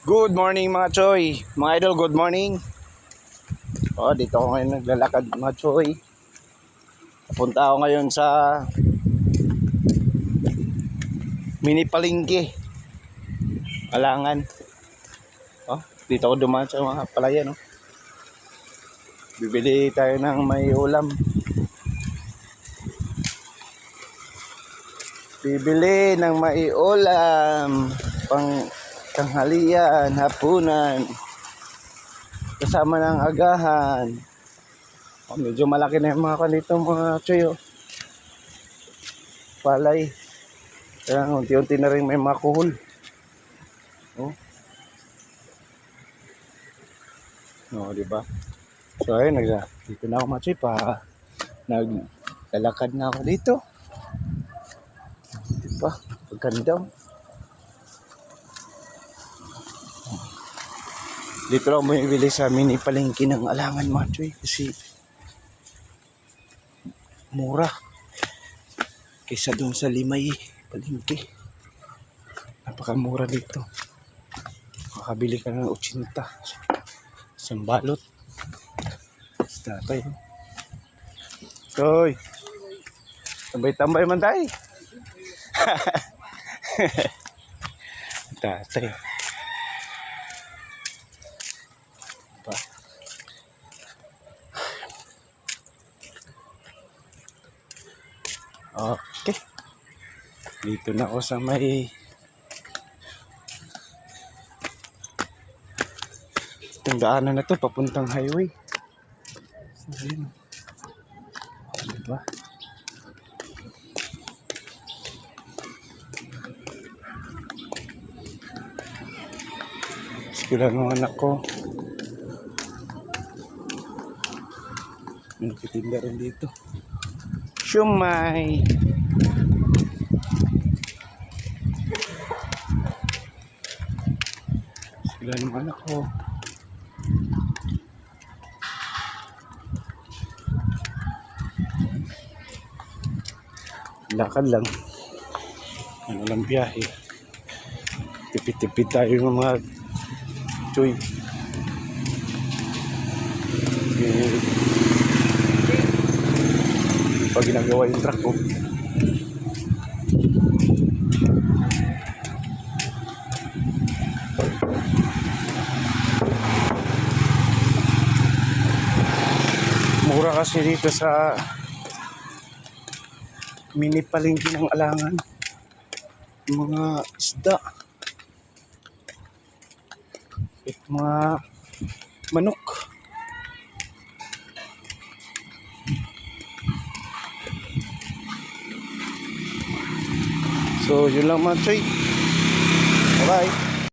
Good morning mga Choy. Mga idol, good morning. Dito ako ngayon naglalakad mga Choy. Punta ako ngayon sa mini palengke. Alangan. Dito ako dumaan sa mga palaya, no. Bibili tayo ng may ulam. Bibili ng may ulam pang tanghalian, hapunan, kasama ng agahan. Medyo malaki na yung mga kanito mga Choy. Palay. Kaya unti-unti na rin may makuhol. Diba? So ayun, dito na ako mga Choy naglalakad na ako dito. Diba? Pagkanda. Dito lang bumibili sa mini palengke ng Alangan mga Choy kasi mura kaysa doon sa Limay palengke. Napakamura dito. Makabili ka ng 80 isang balot. Tatay. Choy, tambay-tambay man tayo. Tatay. Okay. Dito na ako sa may itong daanan na to papuntang highway. Ayun. Diba? Eskwela ng anak ko. May nagtitinda rin dito. Shumay. Eskwela ng anak ko. Lakad lang. Ano lang biyahe. Tipid-tipid tayo ng mga Choy. Pag ginagawa yung truck ko. Mura kasi dito sa mini palengke ng Alangan. Mga isda. At mga manok. So, yun lang mga Choy. Bye-bye.